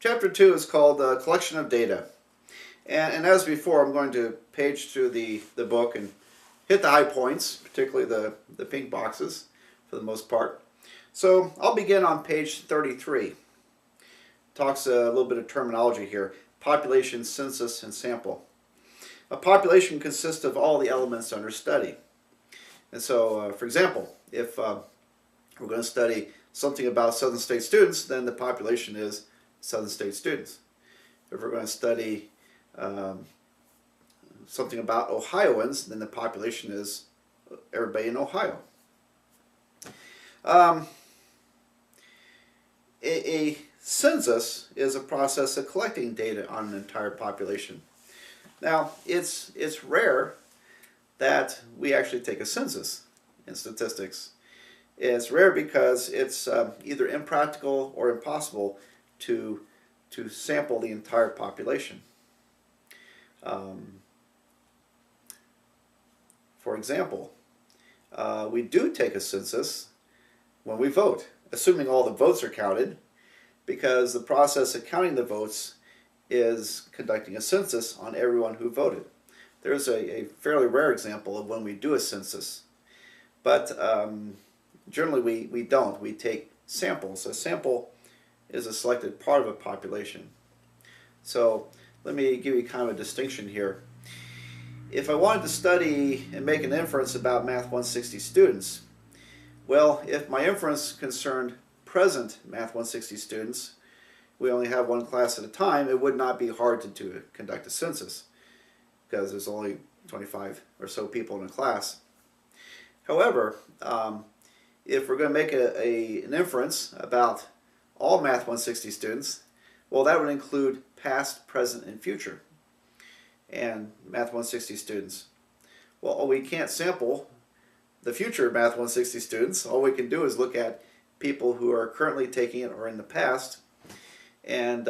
Chapter 2 is called Collection of Data. And as before, I'm going to page through the book and hit the high points, particularly the pink boxes for the most part. So I'll begin on page 33. Talks a little bit of terminology here. Population, census, and sample. A population consists of all the elements under study. And so, for example, if we're going to study something about Southern State students, then the population is Southern State students. If we're going to study something about Ohioans, then the population is everybody in Ohio. A census is a process of collecting data on an entire population. Now, it's rare that we actually take a census in statistics. It's rare because it's either impractical or impossible to sample the entire population. For example, we do take a census when we vote, assuming all the votes are counted, because the process of counting the votes is conducting a census on everyone who voted. There's a fairly rare example of when we do a census, but generally we don't. We take samples. A sample is a selected part of a population. So let me give you kind of a distinction here. If I wanted to study and make an inference about Math 160 students, well, if my inference concerned present Math 160 students, we only have one class at a time, it would not be hard to conduct a census because there's only 25 or so people in a class. However, if we're going to make an inference about all Math 160 students, well, that would include past, present, and future, and Math 160 students. Well, we can't sample the future Math 160 students. All we can do is look at people who are currently taking it or in the past, and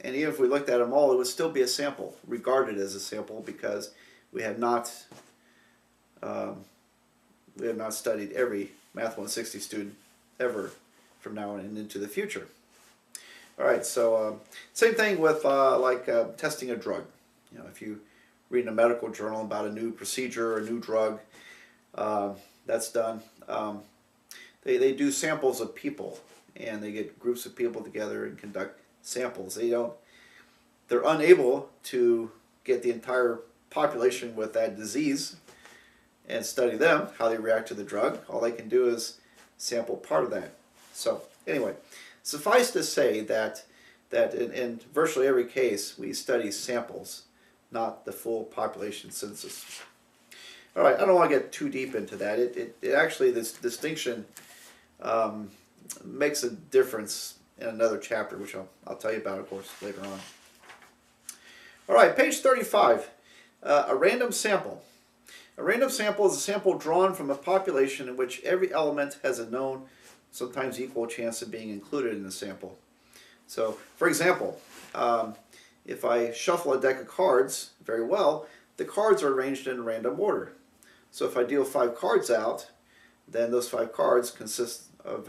even if we looked at them all, it would still be a sample, regarded as a sample, because we have not studied every Math 160 student ever from now on and into the future. All right, so same thing with testing a drug. You know, if you read in a medical journal about a new procedure or a new drug that's done, they do samples of people, and they get groups of people together and conduct samples. They're unable to get the entire population with that disease and study them, how they react to the drug. All they can do is sample part of that. So anyway, suffice to say that in virtually every case we study samples, not the full population census. All right, I don't want to get too deep into that. It actually, this distinction makes a difference in another chapter, which I'll tell you about, of course, later on. All right, page 35, a random sample. A random sample is a sample drawn from a population in which every element has a known, sometimes equal chance of being included in the sample. So, for example, if I shuffle a deck of cards very well, the cards are arranged in random order. So if I deal 5 cards out, then those 5 cards consist of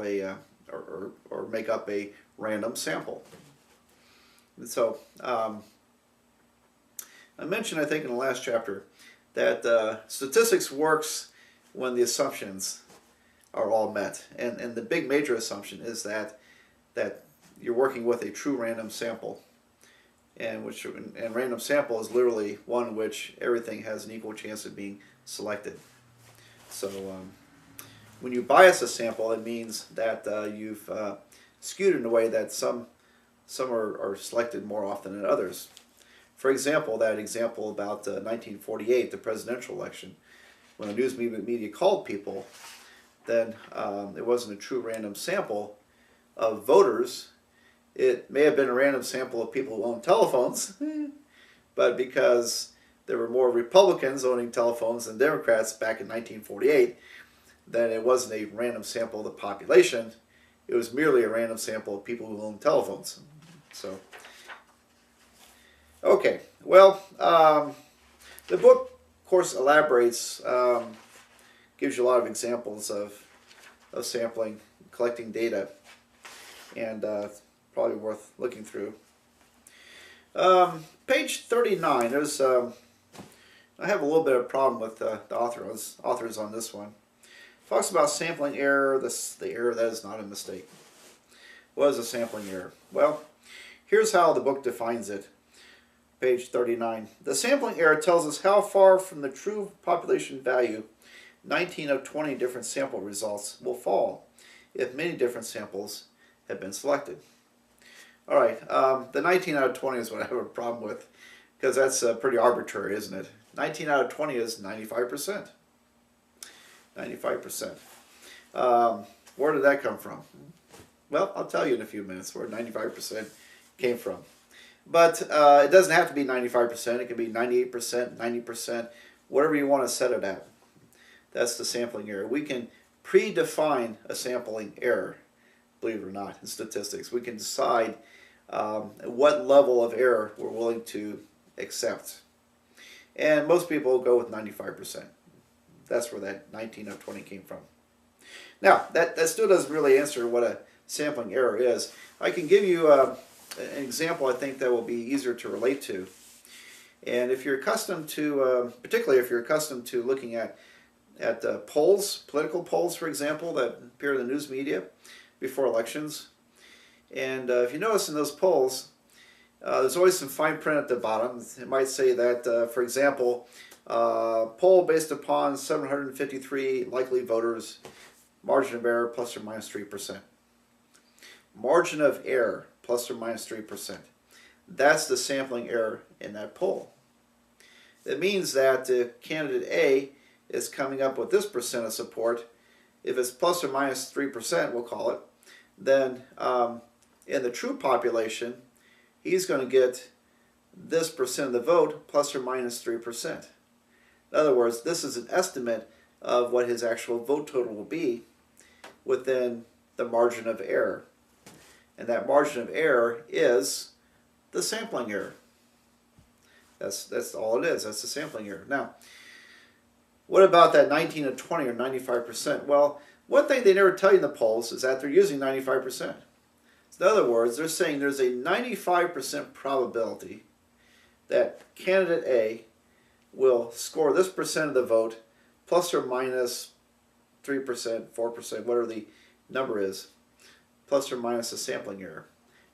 or make up a random sample. And so I mentioned, I think in the last chapter, that statistics works when the assumptions are all met. And the big major assumption is that you're working with a true random sample. And random sample is literally one in which everything has an equal chance of being selected. So when you bias a sample, it means that you've skewed in a way that some are selected more often than others. For example, that example about 1948, the presidential election, when the news media called people, then it wasn't a true random sample of voters. It may have been a random sample of people who own telephones, but because there were more Republicans owning telephones than Democrats back in 1948, then it wasn't a random sample of the population. It was merely a random sample of people who own telephones. So, okay, well, the book, of course, elaborates, gives you a lot of examples of sampling, collecting data, and probably worth looking through. Page 39. There's I have a little bit of a problem with the authors on this one. Talks about sampling error, the error that is not a mistake. What is a sampling error? Well, here's how the book defines it. Page 39. The sampling error tells us how far from the true population value 19 of 20 different sample results will fall if many different samples have been selected. Alright, the 19 out of 20 is what I have a problem with, because that's pretty arbitrary, isn't it? 19 out of 20 is 95%. 95%. Where did that come from? Well, I'll tell you in a few minutes where 95% came from. But it doesn't have to be 95%. It can be 98%, 90%, whatever you want to set it at. That's the sampling error. We can predefine a sampling error, believe it or not, in statistics. We can decide what level of error we're willing to accept. And most people go with 95%. That's where that 19 of 20 came from. Now, that still doesn't really answer what a sampling error is. I can give you an example I think that will be easier to relate to. And if you're accustomed to, particularly if you're accustomed to looking at polls, political polls, for example, that appear in the news media before elections. And if you notice in those polls, there's always some fine print at the bottom. It might say that, for example, poll based upon 753 likely voters, margin of error plus or minus 3%. Margin of error plus or minus 3%. That's the sampling error in that poll. It means that candidate A is coming up with this percent of support. If it's plus or minus 3%, we'll call it, then in the true population, he's going to get this percent of the vote plus or minus 3%. In other words, this is an estimate of what his actual vote total will be within the margin of error. And that margin of error is the sampling error. That's all it is. That's the sampling error. Now, what about that 19 to 20 or 95%? Well, one thing they never tell you in the polls is that they're using 95%. In other words, they're saying there's a 95% probability that candidate A will score this percent of the vote plus or minus 3%, 4%, whatever the number is, plus or minus a sampling error.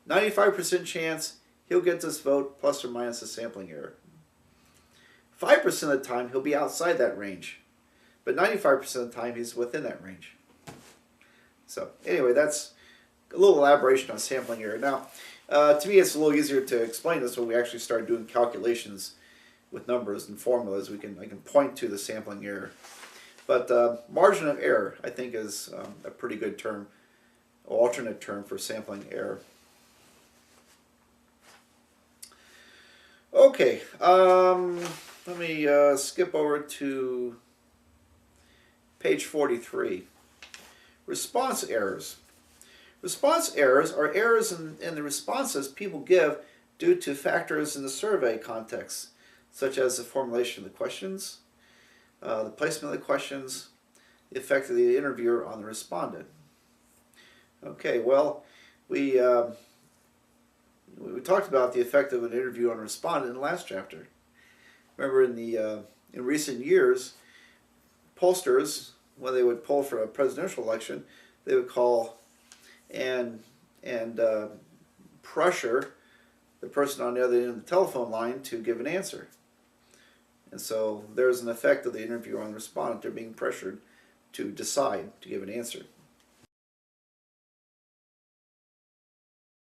95% chance he'll get this vote plus or minus a sampling error. 5% of the time he'll be outside that range, but 95% of the time he's within that range. So anyway, that's a little elaboration on sampling error. Now, to me it's a little easier to explain this when we actually start doing calculations with numbers and formulas. I can point to the sampling error. But margin of error, I think, is a pretty good term, alternate term for sampling error. Okay, let me skip over to page 43. Response errors. Response errors are errors in the responses people give due to factors in the survey context, such as the formulation of the questions, the placement of the questions, the effect of the interviewer on the respondent. Okay, well, we talked about the effect of an interview on a respondent in the last chapter. Remember, in recent years, pollsters, when they would poll for a presidential election, they would call and pressure the person on the other end of the telephone line to give an answer. And so there's an effect of the interviewer on the respondent. They're being pressured to decide to give an answer.